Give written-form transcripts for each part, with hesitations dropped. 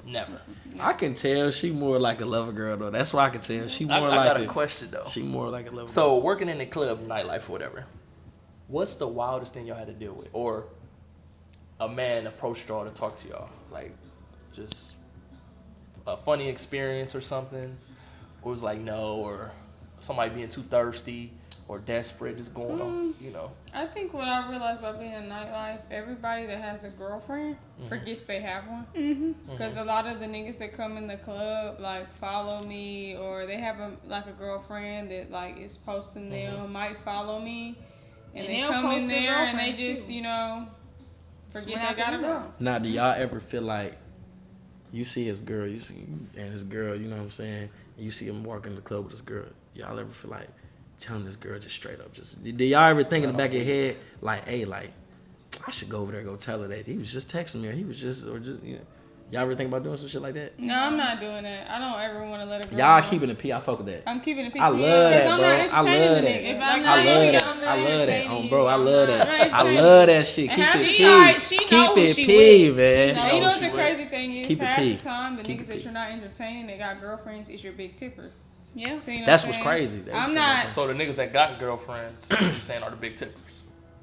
Never. I can tell she more like a lover girl though. That's why I can tell she more I like. got a question though. She more like a lover. So girl. working in the club, nightlife, or whatever. What's the wildest thing y'all had to deal with, or a man approached y'all to talk to y'all, like just a funny experience or something, or was like no, or somebody being too thirsty or desperate, just going on, you know. I think what I realized about being in nightlife, everybody that has a girlfriend forgets they have one. Because a lot of the niggas that come in the club, like, follow me, or they have a girlfriend that, like, is posting them, might follow me, and they come in there and they just, you know, forget they got a girl. Now, do y'all ever feel like you see his girl, and his girl, you know what I'm saying, and you see him walking in the club with his girl, y'all ever feel like telling this girl just straight up, just, did y'all ever think in the back of your head, like, hey, like, I should go over there and go tell her that he was just texting me, or he was just, or just, you know, y'all ever think about doing some shit like that? No, I'm not doing that. I don't ever want to let a girl Y'all know. keeping it P, I fuck with that. I'm keeping it P. I love that, bro. I'm not entertaining the nigga. If I'm I not love that. I'm not I love that. entertaining Bro, I you. love I'm that. not I entertaining love you. that shit. Keep And it she P. know Keep who it she P, with. man. No, you know what she the with. crazy thing is? Keep it Half P. the time, the Keep niggas it that P. you're not entertaining, they got girlfriends, is your big tippers. Yeah. So, you know That's what what's I'm crazy. saying? I'm not. So the niggas that got girlfriends, you saying, are the big tippers.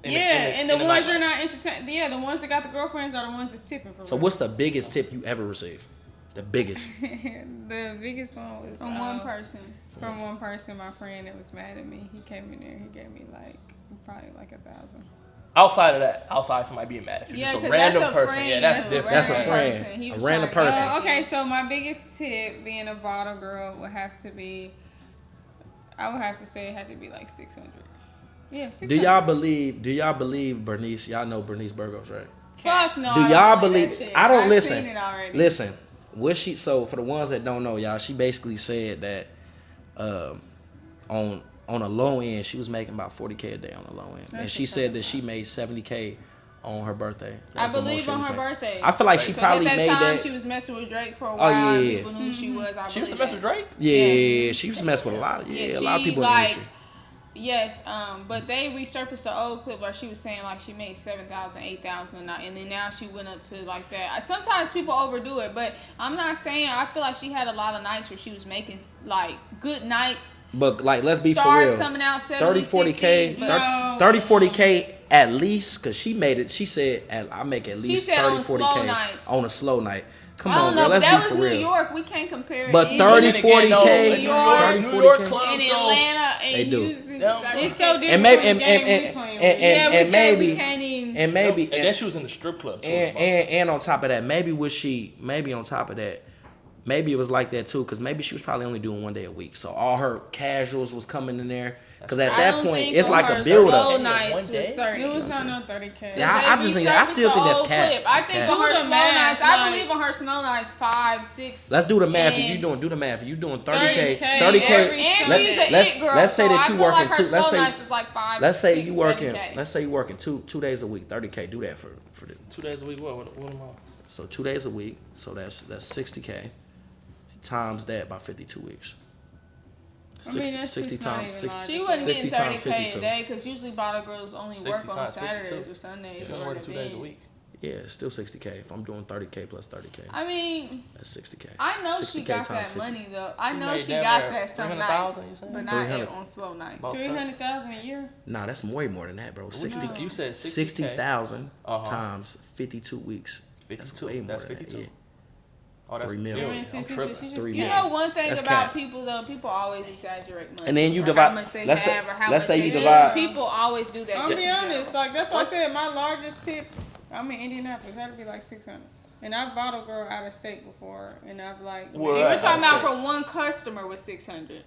And the ones nightlife. you're not entertaining. Yeah, the ones that got the girlfriends are the ones that's tipping for So real. what's the biggest tip you ever received? The biggest. The biggest one was From one person. From one person, my friend that was mad at me. He came in there. He gave me like probably like 1,000. Outside of that, outside somebody being mad at you, Yeah, just a 'cause random that's a person. friend. Yeah, that's That's a different. That's a random friend. person. He A was random trying to- person. Okay, so my biggest tip being a bottle girl would have to be, I would have to say it had to be like 600. Yeah, 600. Do y'all believe Bernice? Y'all know Bernice Burgos, right? Fuck no. Do I don't y'all play believe? that shit. I don't I've listen. seen it already. Listen, what she? So for the ones that don't know, y'all, she basically said that on a low end, she was making about 40K a day on the low end, and she said that she made 70K on her birthday. I believe on her birthday. I feel like she probably at that made time, that. She was messing with Drake for a while. yeah. People knew who she was. She used to mess with Drake? Yeah, she used to mess with a lot of a lot of people in the industry. Yes, but they resurfaced the old clip where she was saying like she made 7,000, 8,000, and then now she went up to like that. Sometimes people overdo it, but I'm not saying. I feel like she had a lot of nights where she was making like good nights. But like, let's be for Stars real. coming out 30, 40K, 30, 40K at least, because she made it. She said, I make at least 30, 40K on a slow night. Come on, girl, let's be that for was real. New York. We can't compare it. But 30, 40K, New York, 30, New York 40K. clubs, in Atlanta, and They do. It's so different. And maybe, from the game we playing with. and maybe, we can't even. and maybe, And then she was in the strip club too. and on top of that, maybe on top of that, maybe it was like that too, because maybe she was probably only doing 1 day a week, so all her casuals was coming in there. Because at that point, it's like a build Slow up. nights was 30. It was not no 30K. Yeah, I still think that's cap. I think on her slow nights, I believe on her slow nights 5, 6. Let's do the math. If you do the math. If you doing 30K, and she's an it girl. Let's say that you so working like two. Slow nights was like 5, let's say 6, you working. 7K. Let's say you working two days a week. 30K. Do that for the 2 days a week. What am I? So 2 days a week. So that's 60K. Times that by 52 weeks. 60 times 60. She wasn't 60 getting times 30K 52. a day because usually bottle girls only 60 work on times Saturdays 52. or Sundays. She's working 2 days a week. Yeah, it's still 60K. If I'm doing 30K plus 30K, I mean, that's 60K. I know 60K she got times that 50. money though. I She know made she damn got near that some 300,000, you nights, saying? but not 300. on slow nights. About 300,000 a year. Nah, that's way more than that, bro. You said 60,000 Uh-huh. times 52 weeks. That's 52. way more That's than 52. That, yeah. Oh, that's 3 million. million. I'm tripping. 3 You million. know one thing That's about cap. people though, people always exaggerate money. And then you or divide- How much they let's say- have or how let's much say they you do. divide- People always do that. I'm just be in honest. general. Like that's why I said my largest tip. I'm in Indianapolis. Had to be like 600. And I've bottle girl out of state before, and I've like. Where We're at talking out about of state? from one customer with 600.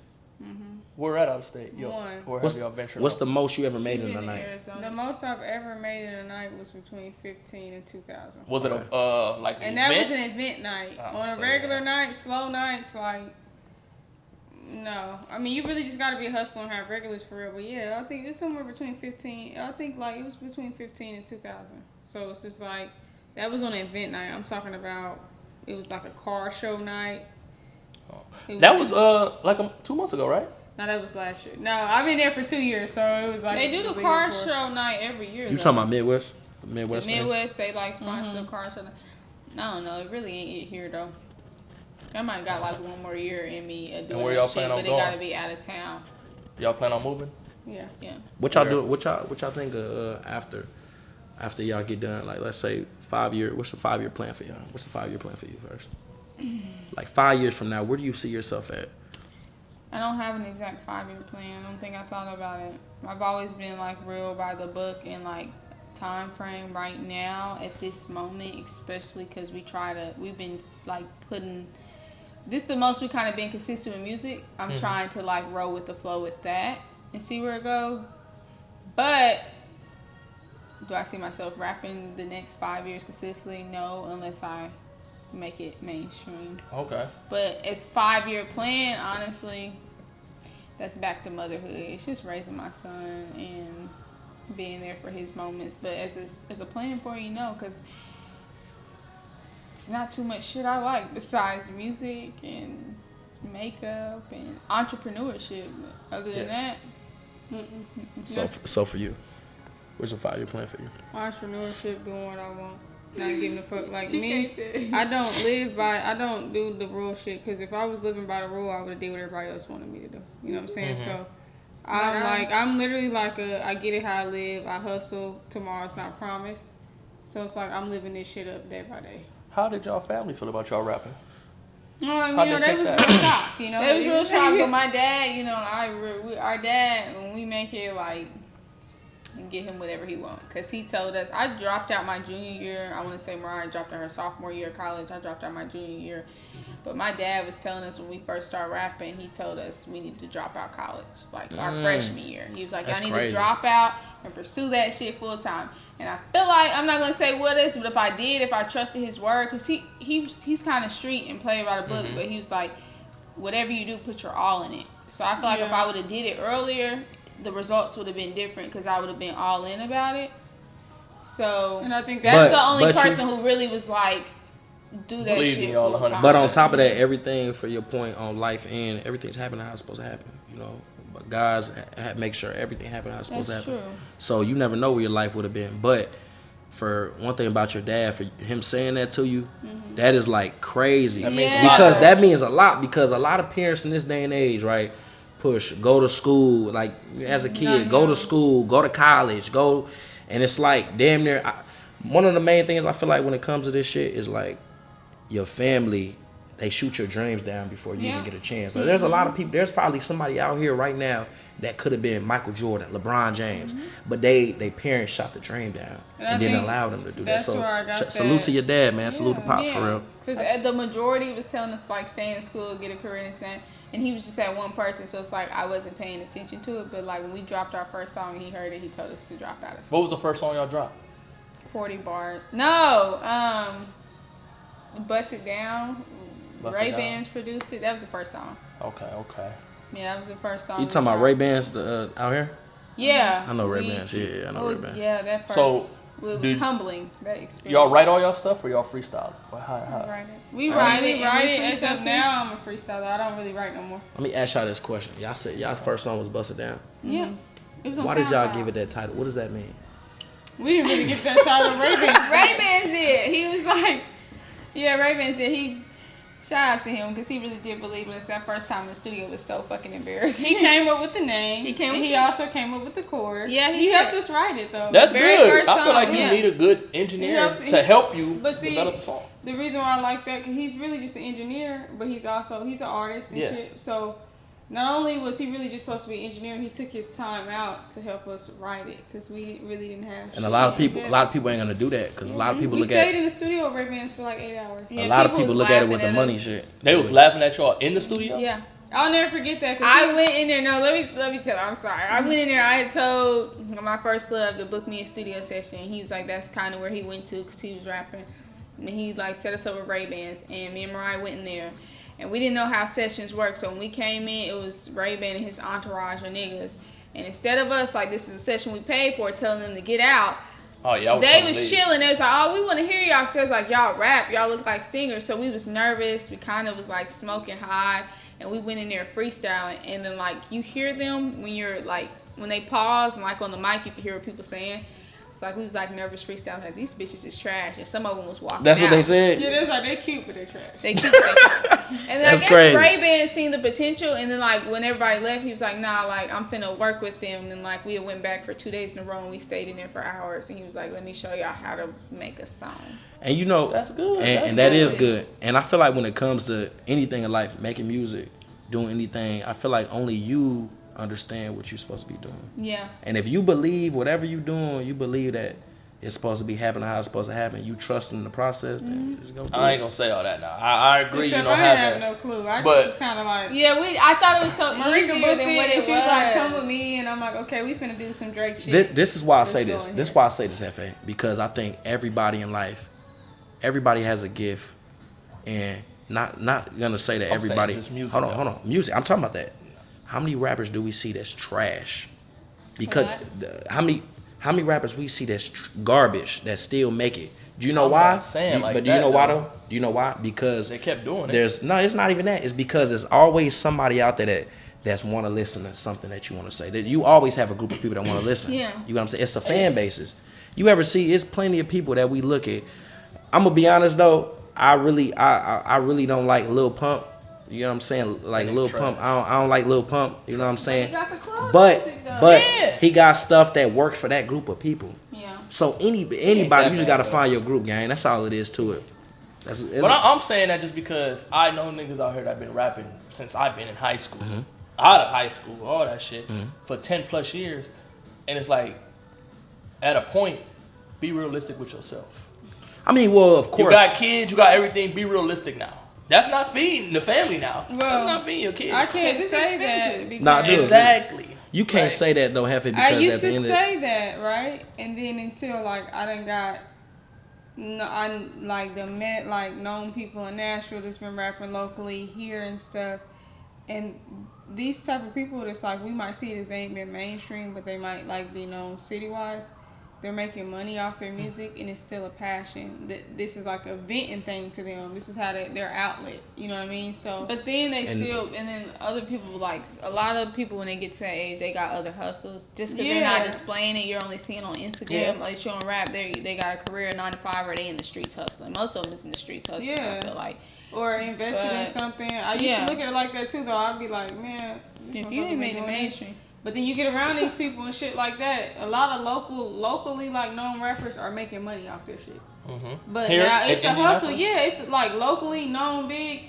We're at out of state. Yo, One. where have y'all ventured? What's off? the most you ever made She in a been night? Arizona. The most I've ever made in a night was between 15 and 2,000. Was it Okay. a like an And that was event? an event night. Oh, On a so, regular yeah. night, slow nights, like, no. I mean, you really just got to be a hustler and have regulars for real. But yeah, I think it's somewhere between 15. I think like it was between 15 and 2,000. So it's just like, that was on an event night. I'm talking about, it was like a car show night. That was like 2 months ago, right? No, that was last year. No, I've been there for 2 years, so it was like. They do the car show night every year. You though. talking about Midwest? The The Midwest thing? Midwest, they like sponsor the car show. I don't know. It really ain't it here though. I might got like one more year in me doing where y'all that shit, plan on but it going? gotta be out of town. Y'all plan on moving? Yeah. Yeah. What y'all do? What y'all think after y'all get done? Like, let's say 5 year. What's the 5 year plan for y'all? What's the 5 year plan for you first? Like 5 years from now, where do you see yourself at? I don't have an exact 5-year plan. I don't think I thought about it. I've always been like real by the book and like time frame right now at this moment, especially because we've been like putting this the most we kind of been consistent with music. I'm trying to like roll with the flow with that and see where it goes. But do I see myself rapping the next 5 years consistently? No, unless I make it mainstream. Okay. But as 5-year plan, honestly, that's back to motherhood. It's just raising my son and being there for his moments. But as a plan for you, no, because it's not too much shit I like besides music and makeup and entrepreneurship. Other than that, So for you, what's the 5 year plan for you? Entrepreneurship, doing what I want, not giving a fuck. Like She me, can't say. I don't do the rule shit. Because if I was living by the rule, I would have did what everybody else wanted me to do. You know what I'm saying? So I'm literally like I get it how I live. I hustle. Tomorrow's not promised. So it's like I'm living this shit up day by day. How did y'all family feel about y'all rapping? How'd they they take was that? real shocked, you know. It was real shock, but my dad, you know, our dad, when we make it like, and get him whatever he wants, cause he told us I dropped out my junior year. I want to say Mariah dropped out her sophomore year of college. I dropped out my junior year, but my dad was telling us when we first started rapping, he told us we need to drop out college, like our freshman year. He was like, That's y'all need crazy. to drop out and pursue that shit full time. And I feel like I'm not gonna say what is, but if I trusted his word, cause he's kind of street and play by the book, but he was like, whatever you do, put your all in it. So I feel like if I would have did it earlier, the results would have been different because I would have been all in about it. So And I think that's But- the only but you- person who really was like, do that Believe shit me all full 100%. time. But on top of that, everything for your point on life and everything's happening how it's supposed to happen. You know, but guys make sure everything happens how it's supposed That's to happen. true. So you never know where your life would have been. But for one thing about your dad, for him saying that to you, that is like crazy. That means Yeah. a lot. Because that means a lot. Because a lot of parents in this day and age, right, go to school. Like as a kid, go to school, go to college, and it's like damn near. One of the main things I feel like when it comes to this shit is like your family. They shoot your dreams down before you even get a chance. So there's a lot of people. There's probably somebody out here right now that could have been Michael Jordan, LeBron James, but they parents shot the dream down And I and didn't think allow them to do that. that's So where I got salute that. to your dad, man. Salute to pops for real. Because the majority was telling us like stay in school, get a career and stuff. And he was just that one person, so it's like I wasn't paying attention to it. But like when we dropped our first song, he heard it. He told us to drop out of school. What was the first song y'all dropped? 40 bar. No, Bust It Down. Bust It Ray Down. Bans produced it. That was the first song. Okay. Yeah, that was the first song. You we talking about dropped. Ray Bans out here? Yeah. I know Ray Bans. Yeah, I know Ray Bans. Yeah, that first. So, it was did- humbling, that experience. Y'all write all y'all stuff or y'all freestyle? How? We write it. Write and we it. As freestyle of too. now, I'm a freestyler. I don't really write no more. Let me ask y'all this question. Y'all said y'all first song was Busted Down. Yeah. It was on Why did y'all SoundCloud. give it that title? What does that mean? We didn't really get that title. Ray-Ban. Ray-Bans did. He was like, yeah, Ray-Bans did. Shout out to him because he really did believe in us. That first time in the studio was so fucking embarrassing. He came up with the name. He came and with he it. also came up with the chorus. Yeah, he he helped did. us write it though. That's Very good. first I feel like song, you yeah. need a good engineer to help you But see, develop the song. the reason why I like that because he's really just an engineer, but he's an artist and Yeah. shit. So not only was he really just supposed to be an engineer, he took his time out to help us write it because we really didn't have. And shit a lot of to people, do. a lot of people ain't gonna do that because a lot of people We look stayed at in the studio with Ray-Bans for like 8 hours. Yeah, a lot of people people was look at it with the laughing at money us. shit. They was laughing at y'all in the studio. Yeah. I'll never forget that. Cause I went in there. No, let me tell you. I'm sorry. I went in there. I had told my first love to book me a studio session. He was like, that's kind of where he went to because he was rapping. And he like set us up with Ray-Bans. And me and Mariah went in there. And we didn't know how sessions work. So when we came in, it was Ray-Ban and his entourage of niggas. And instead of us, like, this is a session we paid for, telling them to get out, Oh yeah. they was chilling. They was like, oh, we want to hear y'all. Because they was like, y'all rap. Y'all look like singers. So we was nervous. We kind of was like smoking high. And we went in there freestyling. And then like you hear them when you're like, when they pause and like on the mic, you can hear what people saying. It's like, we was like nervous freestyle. Like, these bitches is trash. And some of them was walking That's what out. they said. Yeah, that's like they cute, but they trash. They cute. And then That's I guess crazy. Ray-Ban seen the potential, and then like when everybody left, he was like, nah, like I'm finna work with them. And like we went back for 2 days in a row, and we stayed in there for hours. And he was like, let me show y'all how to make a song. And you know, That's good. And that is good. And I feel like when it comes to anything in life, making music, doing anything, I feel like only you understand what you're supposed to be doing. Yeah. And if you believe whatever you're doing, you believe that it's supposed to be happening how it's supposed to happen, you trust in the process, then just go through I ain't it. gonna say all that now. I agree. Except you don't I didn't have have that. no clue. I But- just was kind of like. Yeah, I thought it was so Marika easier booked than it, what and it she was. was like, "Come with me," and I'm like, "Okay, we finna do some Drake shit." This is why I say Let's this. go This in is why I say this, F.A. Because I think everybody in life, everybody has a gift, and not gonna say that I'm saying everybody. just music, hold on, though. hold on. Music. I'm talking about that. How many rappers do we see that's trash? Because how many rappers we see that's garbage that still make it? Do you know I'm why? not saying like but do you that, know why though. though? Do you know why? Because They kept doing it. there's no. It's not even that. It's because there's always somebody out there that's want to listen to something that you want to say. That you always have a group of people that want to listen. Yeah. You know what I'm saying? It's the fan bases. You ever see? It's plenty of people that we look at. I'm gonna be honest though. I really don't like Lil Pump. You know what I'm saying? Like Lil Pump. I don't like Lil Pump. You know what I'm saying? He got the club But music, though. but Yeah. he got stuff that works for that group of people. Yeah. So anybody, that you just bad, gotta though. find your group, gang. That's all it is to it. But I'm saying that just because I know niggas out here that been rapping since I've been in high school, Mm-hmm. out of high school, all that shit, for 10 plus years. And it's like, at a point, be realistic with yourself. I mean, well, of You course. got kids, you got everything, be realistic now. That's not feeding the family now. Well, That's not feeding your kids. I can't It's say expensive. that because Nah, dude. Exactly. You can't Right. say that though, Hefe, I because used at the to end of say that, right? And then until like I done got, no, I like the met like known people in Nashville that's been rapping locally here and stuff, and these type of people that's like we might see it as they ain't been mainstream, but they might like be known city wise. They're making money off their music, and it's still a passion. This is like a venting thing to them. This is how their outlet. You know what I mean? So, But then and then other people, like, a lot of people when they get to that age, they got other hustles. Just because they're not Yeah. displaying it, you're only seeing on Instagram, Yeah. like showing rap, they got a career 9 to 5, or they in the streets hustling. Most of them is in the streets hustling, Yeah. I feel like. or invested in But- something. I used Yeah. to look at it like that too, though. I'd be like, man, this If you motherfucker ain't made been it doing this. mainstream. But then you get around these people and shit like that. A lot of locally like known rappers are making money off their shit. But Here now it's in a hustle. Indianapolis? Yeah, it's like locally known big.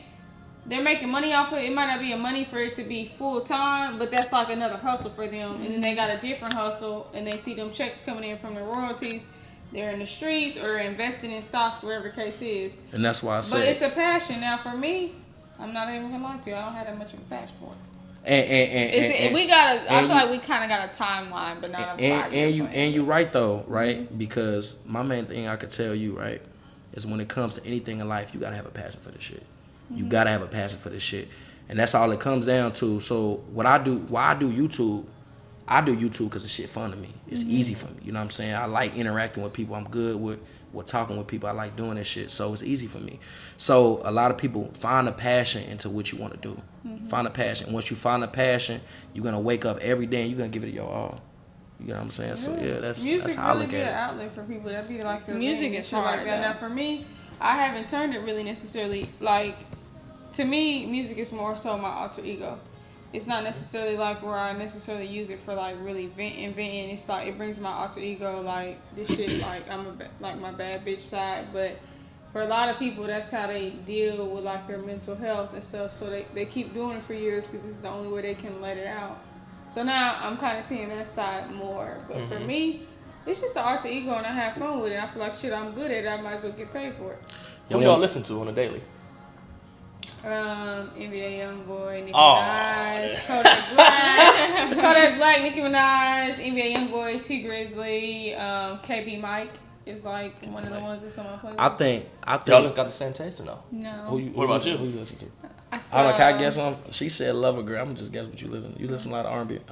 They're making money off it. It might not be a money for it to be full time, but that's like another hustle for them. And then they got a different hustle, and they see them checks coming in from the royalties. They're in the streets or they're investing in stocks, whatever the case is. and that's why I But said it's a passion. Now for me, I'm not even gonna lie to you. I don't have that much of a passport. We got I and feel like we kind of got a timeline, but not a 5-year plan. and you right though, right? Because my main thing I could tell you, right, is when it comes to anything in life, you gotta have a passion for this shit. You gotta have a passion for this shit, and that's all it comes down to. So why I do YouTube because the shit fun to me. It's easy for me. You know what I'm saying? I like interacting with people. I'm good with talking with people. I like doing this shit. So it's easy for me. So a lot of people find a passion into what you want to do. Find a passion. Once you find a passion, you're gonna wake up every day and you're gonna give it your all. You know what I'm saying? So yeah, that's Music how I really look be an at it. outlet for people. That'd be like the Music thing, is shit like hard, that. though. Now for me, I haven't turned it really necessarily like. To me, music is more so my alter ego. It's not necessarily like where I necessarily use it for like really venting. It's like it brings my alter ego like this shit like like my bad bitch side. But for a lot of people, that's how they deal with like their mental health and stuff. So they keep doing it for years because it's the only way they can let it out. So now I'm kind of seeing that side more. But for me, it's just an alter ego and I have fun with it. I feel like shit, I'm good at it. I might as well get paid for it. Who y'all listen to on a daily? NBA Youngboy, Nicki Oh, Minaj, yeah. Kodak Black, Nicki Minaj, NBA Youngboy, T Grizzly, KB Mike is like one of the ones that's on my playlist. I think Y'all got the same taste or no? No. What about you? Who you listen to? I I don't know. Can I saw guess on? She said Lover Girl. I'm gonna just guess what you listen to. You listen to a lot of R&B, old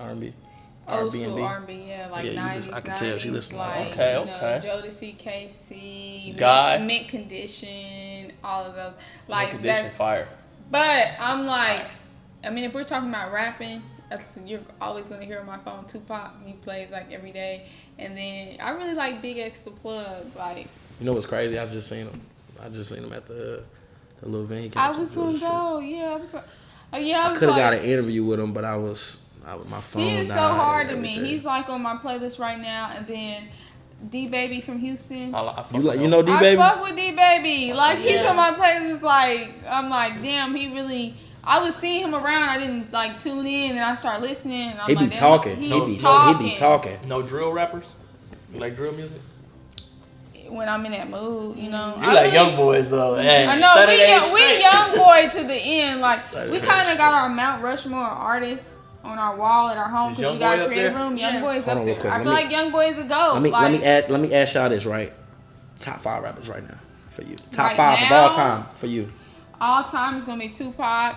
R&B. school R&B, yeah, like Yeah, you 90s, listen- I can tell she 90s, listen to like, Okay, you know, okay. Jodeci, KC, Guy. Mint Condition, all of those. Like, Condition that's, fire. but I'm like, I mean, if we're talking about rapping, you're always gonna hear on my phone Tupac. He plays like every day. And then I really like Big X the Plug. Like, You know what's crazy? I just seen him at the little event. He came I to was the gonna strip. go. Yeah, I was. Yeah, I could have got an interview with him, but I was my phone. He is so died hard and to me. everything. He's like on my playlist right now, and then D Baby from Houston. You know D Baby? I fuck with D Baby. Like he's Yeah. on my playlist. Like I'm like, damn, he really. I was seeing him around. I didn't like tune in, and I started listening. And I'm He like, be damn, talking. He's He talking. be talking. No drill rappers? You like drill music? When I'm in that mood, you know. You like young boys though. Hey, I know 30 we young boy to the end. Like That's we right. kind of got our Mount Rushmore artists on our wall at our home Is because Young we got Boy a up creative there? room. Young Yeah. boys Hold up on real there. quick. I Let feel me- like young boys a go. Let me ask y'all this, right? Top 5 rappers right now for you. Top Right 5 of now? all time for you. All time is gonna be Tupac,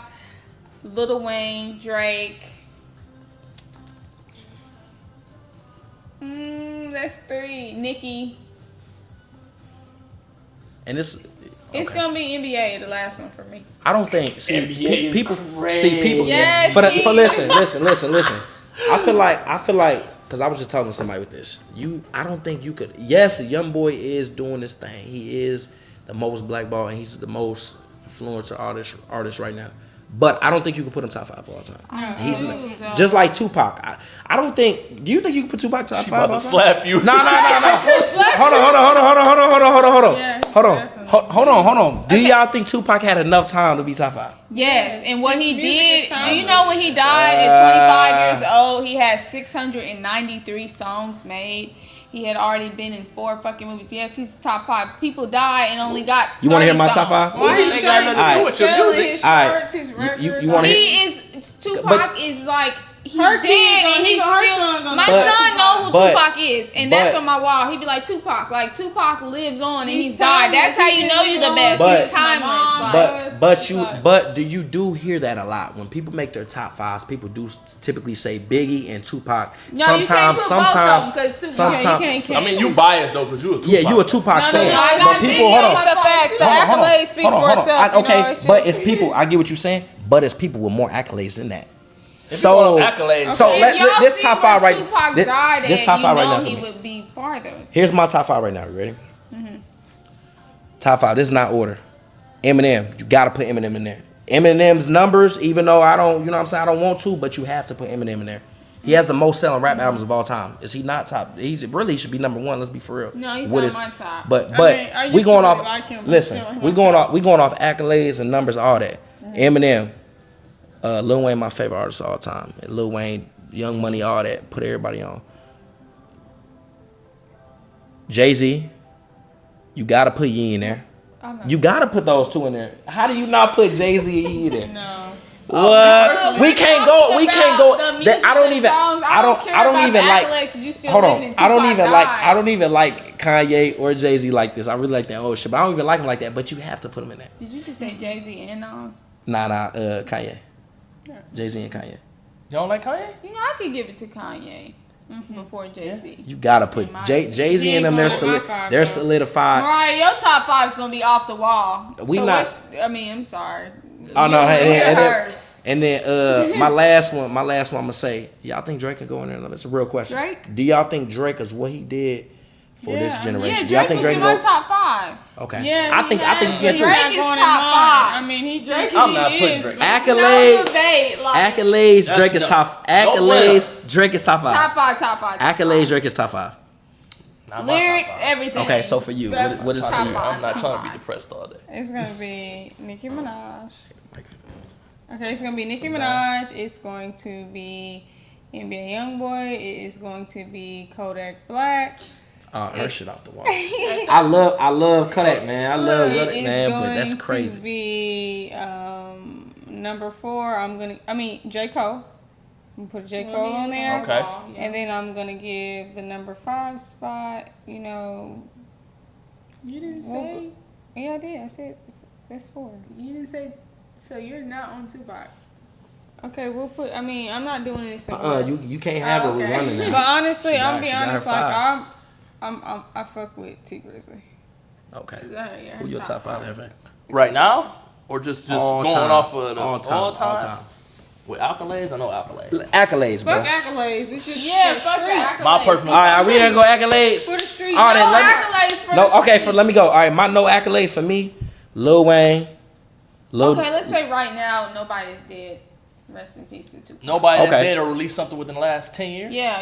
Lil Wayne, Drake. That's 3. Nicki. And it's It's gonna be NBA, the last one for me. I don't think see NBA is people crazy. see people. Yes, but see? listen. I feel like because I was just talking to somebody with this. I don't think you could. Yes, Young Boy is doing this thing. He is the most blackballed and he's the most influential artist right now. But I don't think you can put him top 5 of all time. He's just like Tupac. I don't think. Do you think you can put Tupac top She 5? about to slap you. No. Hold on. Do y'all think Tupac had enough time to be top 5? Yes, and what His he music did, is do you timeless. know when he died at 25 years old, he had 693 songs made. He had already been in 4 fucking movies. Yes, he's top 5. People die and only got You wanna hear 30 my top songs. 5? Why his They got shirts, nothing to do his with your selling, music. his Alright. shirts, his You records. wanna hear- He is Tupac is like he's Her dead kid and gonna- he's her still. son gonna My know son Tupac. know who But- Tupac is, and that's but- on my wall. He be like Tupac, lives on, and He's he's died. timeless. That's how you know you the best. But- He's timeless. Like, But do you do hear that a lot when people make their top 5s? People do typically say Biggie and Tupac. no, you can't put both of them because sometimes. I mean, you biased though, cause you a Tupac. Yeah, you a Tupac No, fan. no, I but gotta people, see hold on. the facts. The Hold on. accolades speak for itself. Okay, It's but just- it's people. I get what you're saying, but it's people with more accolades than that. If So, you want accolades, so if let y'all this see top where 5 right. Tupac This, died this at, top 5 you right know now for he me. would be farther. Here's my top 5 right now. You ready? Mm-hmm. Top 5. This is not order. Eminem. You gotta put Eminem in there. Eminem's numbers, even though I don't, you know what I'm saying, I don't want to, but you have to put Eminem in there. He has the most selling rap albums of all time. Is he not top? He really should be number 1. Let's be for real. No, he's What not is- my top. But mean, I used we to going really off. like him, but Listen, still, he's we not going top. off. We going off accolades and numbers, all that. Eminem, Lil Wayne, my favorite artist of all time. And Lil Wayne, Young Money, all that. Put everybody on. Jay-Z, you gotta put Ye in there. You gotta put those 2 in there. How do you not put Jay-Z and Ye in there? No. What? We can't go. We can't go. I don't even. I don't even like. Hold on. I don't even like. I I don't even like Kanye or Jay-Z like this. I really like that old shit, but I don't even like him like that. But you have to put him in there. Did you just say Jay-Z and Nas? Nah. Kanye. Jay-Z and Kanye. you don't like Kanye? You know, I could give it to Kanye before Jay-Z. You gotta put In my Jay-Z and them. He They're ain't going to my five, they're though. solidified. Mariah, your top 5 is gonna be off the wall. We not- I'm sorry. Oh no. Yours And hers. then my last one. I'm gonna say. Y'all think Drake can go in there? That's a real question. Drake? Do y'all think Drake is what he did for this Yeah. generation? Yeah, Do y'all Drake think was Drake in can my go? top 5. Okay. Yeah, I think you can too. Drake is top 5. I mean, he Drake just is- I'm not he putting is. Drake. Accolades. Accolades. That's Drake is no- top. no Accolades. Drake is top 5. Top 5, top 5. Accolades. Drake is top 5. Not my Lyrics, top 5. everything. Okay, so for you, what is for Top you? 5. I'm not trying to be depressed all day. It's gonna be Nicki Minaj. Okay, it's gonna be Nicki Minaj. It's going to be NBA YoungBoy. It is going to be Kodak Black. Her shit off the wall. I love Kodak, man. I love It Kodak, is man, but going that's to crazy. be number 4. J. Cole. I'm gonna put J. Cole on there. Okay. And then I'm gonna give the number 5 spot. You know. You didn't we'll say. go- Yeah, I did. I said that's 4. You didn't say. So you're not on Tupac. Okay, we'll put. I mean, I'm not doing this. In order. You can't have her okay. running But now. honestly, She I'm got- be she got her honest. Like 5. I fuck with T Grizzly. Okay. Yeah, Who your top 5, FA? Right now, or just All going time. off of the all time. With accolades or no accolades? Accolades, bro. Fuck accolades. It's just Fuck the accolades. My personal- All right, we ain't go accolades. for the street. All right, No then, accolades for No, the okay, street. let me go. All right, my no accolades for me, Lil Wayne. Okay, let's say right now nobody's dead. Rest in peace to Tupac. Nobody Okay. that did or released something within the last 10 years? Yeah.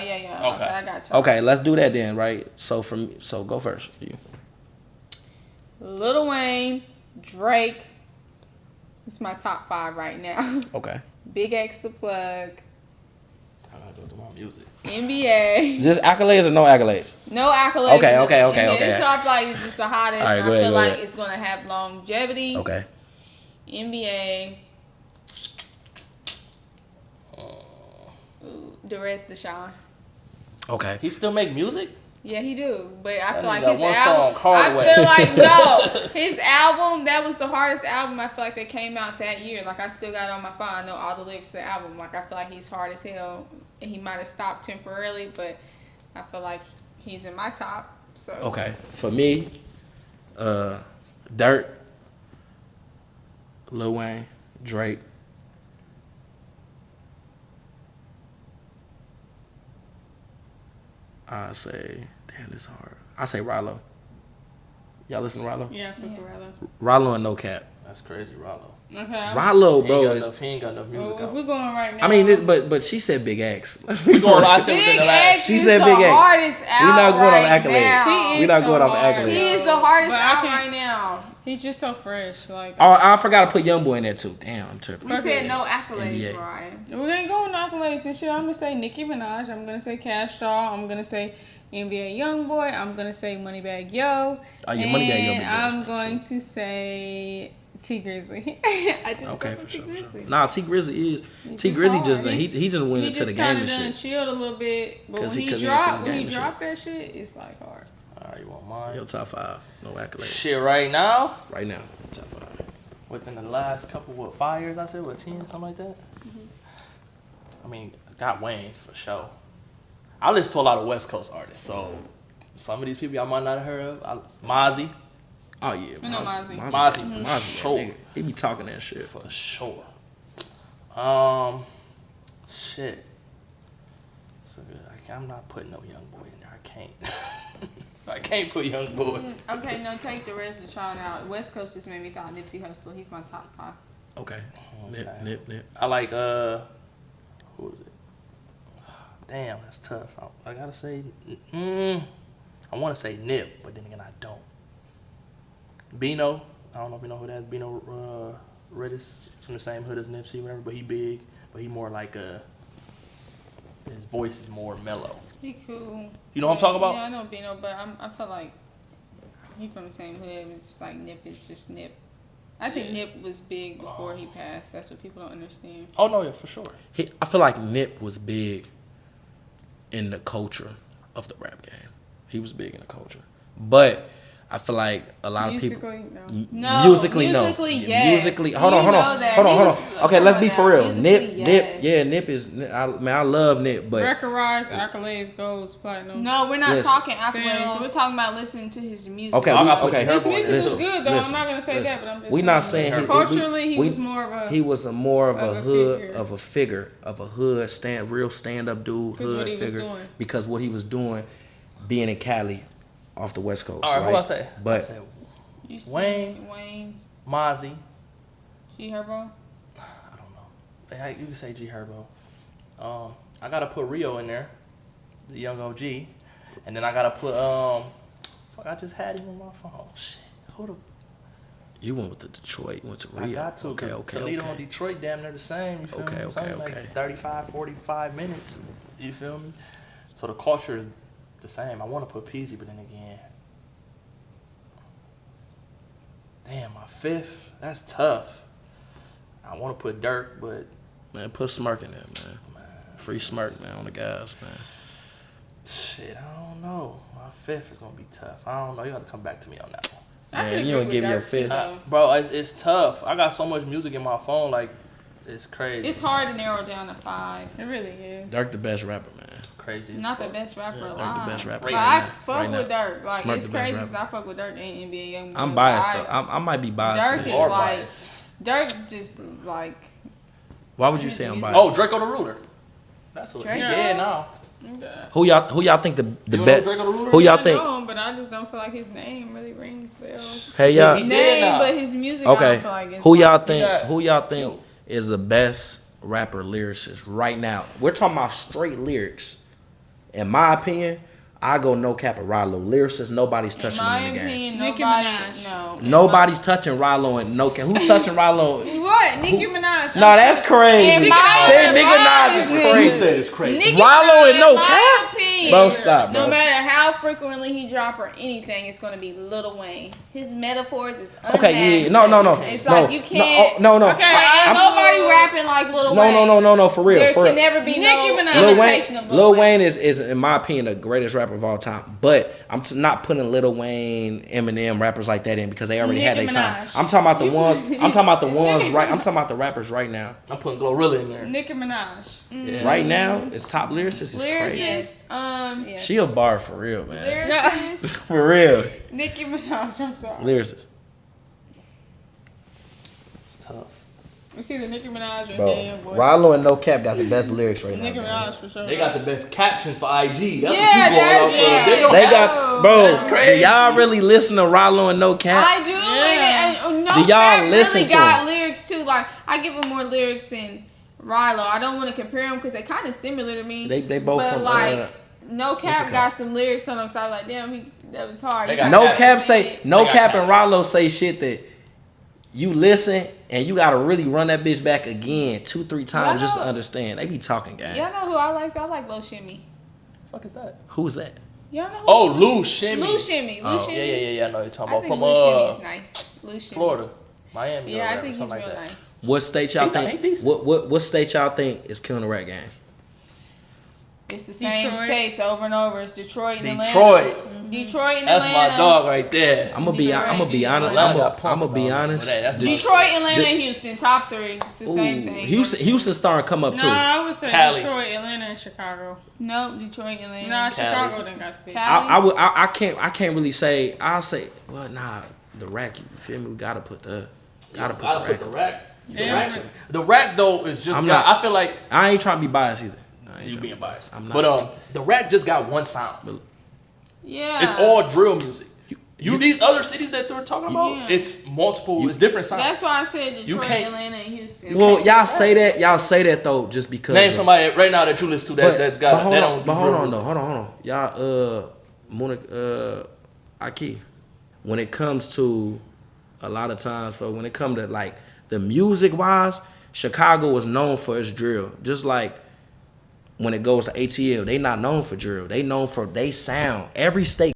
Okay. I got you. Okay, let's do that then, right? So go first for you. Lil Wayne, Drake. It's my top 5 right now. Okay. Big X the Plug, I gotta go to my music. NBA. Just accolades or no accolades? No accolades. Okay. This I feel like it's just the hottest. All right, and go I ahead, feel go like ahead. it's gonna have longevity. Okay. NBA. The rest, Deshaun. Okay. He still make music? Yeah, he do, but I That feel like nigga got his one album. song, Hardaway. I feel like no, his album that was the hardest album. I feel like that came out that year. Like I still got it on my phone. I know all the lyrics to the album. Like I feel like he's hard as hell, and he might have stopped temporarily, but I feel like he's in my top. So Okay. For me, Dirt, Lil Wayne, Drake. I say, damn, this hard. I say Rollo. Y'all listen to Rollo? Yeah, fuck Rollo. Rollo and No Cap. That's crazy, Rollo. Okay. Rollo, He bro. ain't got enough music Well, if out. we're going right now. I mean, but she said Big X. Let's be We going, I real. said within Big the last. X She is said the Big X. hardest We album not going right off accolades. now. He We is not so going off hard. accolades. He is the hardest But I album can't- right now. He's just so fresh. Like Oh, I forgot to put Youngboy in there too. Damn, I'm tripping. We Fuck said it. no accolades, NBA. Ryan. we're gonna go with accolades and shit. I'm gonna say Nicki Minaj. I'm gonna say Cash Doll. I'm gonna say NBA YoungBoy. I'm gonna say Moneybag Yo. Oh, yeah, Moneybag Yo And be good I'm as going fuck, to say T Grizzly. I just Okay, fuck for with sure, T for sure. Grizzly. Nah, T Grizzly is He's T Grizzly hard. just he just went He into just the game kinda and done shit. chilled a little bit, but 'Cause when he he went into dropped, the when game he and shit. dropped that shit, it's like hard. Alright, you want mine? Yo, top 5, no accolades. Shit, right now, Right now, top 5. within the last couple, 5 years, I said, 10, something like that? I mean, got Wayne for sure. I listen to a lot of West Coast artists, so some of these people y'all might not have heard of. Mozzie, Oh yeah, We know Mozzie. Mozzie, Mozzie, sure. nigga. He be talking that shit. For sure. Shit. So good. I'm not putting no young boy in there. I can't. I can't put young boy. Okay, no, take the rest of Sean out. West Coast just made me thought Nipsey Hussle. He's my top 5. Okay, Okay. nip. I like who is it? Damn, that's tough. I gotta say, I want to say Nip, but then again I don't. Bino, I don't know if you know who that is. Bino Redis from the same hood as Nipsey, whatever. But he big, but he more like his voice is more mellow. He cool. You know what I'm talking about? Yeah, I know Bino, but I feel like he from the same hood. It's like Nip is just Nip. I think Nip was big before he passed. That's what people don't understand. Oh no, yeah, for sure. I feel like Nip was big in the culture of the rap game. He was big in the culture, but I feel like a lot of people. Musically, no. No, musically, musically, no. yes. Musically, hold on. You know that. Hold He on. was- Okay, let's come be on for now. real. Musically, yes. Nip is. I love Nip, but Record-wise, accolades, goals, platinum. No, we're not Listen. talking accolades. Sales. We're talking about listening to his music. okay, I gotta okay. put His Herbo in music there, is too. good, though. Listen, I'm not gonna say listen. that, but I'm just We saying. not saying he- Culturally, he we- was more of a. He was more of a Of a hood, figure. of a figure, of a hood real stand up dude, 'Cause hood what he was figure. doing. Because what he was doing, being in Cali, off the West Coast. All right, right? who I say? But I said You see Wayne. Mozzie. G Herbo. I don't know. Hey, you can say G Herbo. I gotta put Rio in there, the young OG, and then I gotta put fuck, I just had him on my phone. Shit, who the? you went with the Detroit, you went to Rio. I got to. Okay, 'Cause okay, Toledo okay. and Detroit, damn near the same. You feel Okay, me? okay, Something okay. like 35, 45 minutes. You feel me? So the culture is the same. I want to put Peasy, but then again, damn, my fifth. That's tough. I want to put Dirk, but Man, put Smirk in there, man. Free Smirk, man, on the guys, man. shit, I don't know. My fifth is gonna be tough. I don't know. You have to come back to me on that one. I Man, can you agree don't with give me your Dirk, fifth. too, though. Bro, it's tough. I got so much music in my phone, like it's crazy. It's hard to narrow down to 5. It really is. Dirk the best rapper, man. crazy. as Not the fuck. best rapper Yeah, Dirk alive. the best rapper. But Right I now. fuck Right with now. Dirk. Like Smirk it's the best crazy because rapper. I fuck with Dirk and NBA Young. I'm Boy, biased but though. I might be biased. Dirk to is this Or shit. like- bias. Dirk just like Why would you say I'm biased? Oh, Draco the Ruler. That's what he Draco? dead now. Yeah. Who y'all think the You know best? Draco the Ruler? Who y'all I think? know him, but I just don't feel like his name really rings bells. Hey He y'all. dead Name, now. but his music, I Okay. don't feel like it's Who y'all He think? got- Who y'all think is the best rapper lyricist right now? We're talking about straight lyrics. In my opinion, I go no cap at Rilo. Lyricist, nobody's In touching my him in the game. opinion, Nicki nobody. Minaj. No. Nobody's touching Rilo and no cap. Who's touching Rilo? What? Nicki Minaj. No, that's crazy. In my Say Nicki Minaj is opinion- crazy. said it's crazy. Nicki Rilo and no in my cap? opinion, Bro, stop, No bro. matter how frequently he drop or anything, it's gonna be Lil Wayne. His metaphors is unmatched. Okay, yeah, no. It's no, like you can't. No. Okay, Ain't nobody rapping like Lil Wayne. No, for real. There for can real. never be Nicki no Minaj. imitation of Lil Wayne is in my opinion the greatest rapper of all time. But I'm not putting Lil Wayne, Eminem, rappers like that in because they already had their Nicki time. Minaj. I'm talking about the ones. I'm talking about the ones right. I'm talking about the rappers right now. I'm putting Glorilla in there. Nicki Minaj. Yeah. Right now, it's top lyricist. Is crazy. Lyricist, Yeah. She a bar for real, man. lyricist. For real, Nicki Minaj. I'm sorry. lyricist. It's tough. It's either Nicki Minaj or Bro, Daniel Boy. Rilo and No Cap got the best lyrics right now. Nicki man. Minaj for sure. They got the best captions for IG. That's Yeah, what you going that's- out for. yeah. They don't They have- got, bro. That's crazy. Do y'all really listen to Rilo and No Cap? I do. Yeah. And, no Do y'all Cap listen really to got him? lyrics too. Like I give him more lyrics than Rilo. I don't want to compare them because they're kind of similar to me. They both but from like No what's it Cap called? got some lyrics on them. So I was like, damn, that was hard. They You got No captions. Cap say No They got Cap and captions. Rilo say shit that you listen and you gotta really run that bitch back again 2-3 times just to know- understand. They be talking, gang. Y'all know who I like? I like Lil Shimmy. What the fuck is that? Who is that? Y'all know who? Oh, Lou Shimmy. Lil Shimmy. Lil Oh. Shimmy. Yeah. I know you're talking I about think from Lil Shimmy is nice. Lil Shimmy. Florida, Miami. Yeah, or I whatever, think he's something real like that. nice. What state y'all He think? decent. What state y'all think is killing the rap game? It's the same Detroit. states over and over. It's Detroit and Atlanta. Detroit. Detroit and That's Atlanta. my dog right there. I'm gonna be honest. Atlanta got I'm gonna punks be down there, honest. but hey, that's Detroit, Atlanta, and Houston. Top three. It's the same Ooh, thing. Houston starting to come up No, too. I would say Cali. Detroit, Atlanta, and Chicago. No, Detroit, Atlanta. Nah, Cali. Chicago didn't got stick. Cali. I can't really say. I'll say, well, nah, the rack. You feel me? We gotta put the Gotta rack. put the up. rack. Yeah. The rack though is just. I'm got, not- I feel like I ain't trying to be biased either. I ain't you tryna- being biased. I'm not. But the rack just got one sound. Yeah. It's all drill music. You these other cities that they're talking about, Yeah. it's multiple. It's different sounds. That's why I said You Detroit, can't- Atlanta, and Houston. Well, y'all say that though, just because. Name of- somebody right now that you listen to that that's got. hold They on, don't. do but hold drill on music. though, hold on. Y'all, Aki, when it comes to a lot of times, so when it comes to like the music wise, Chicago was known for its drill. Just like when it goes to ATL, they not known for drill. They known for they sound. Every state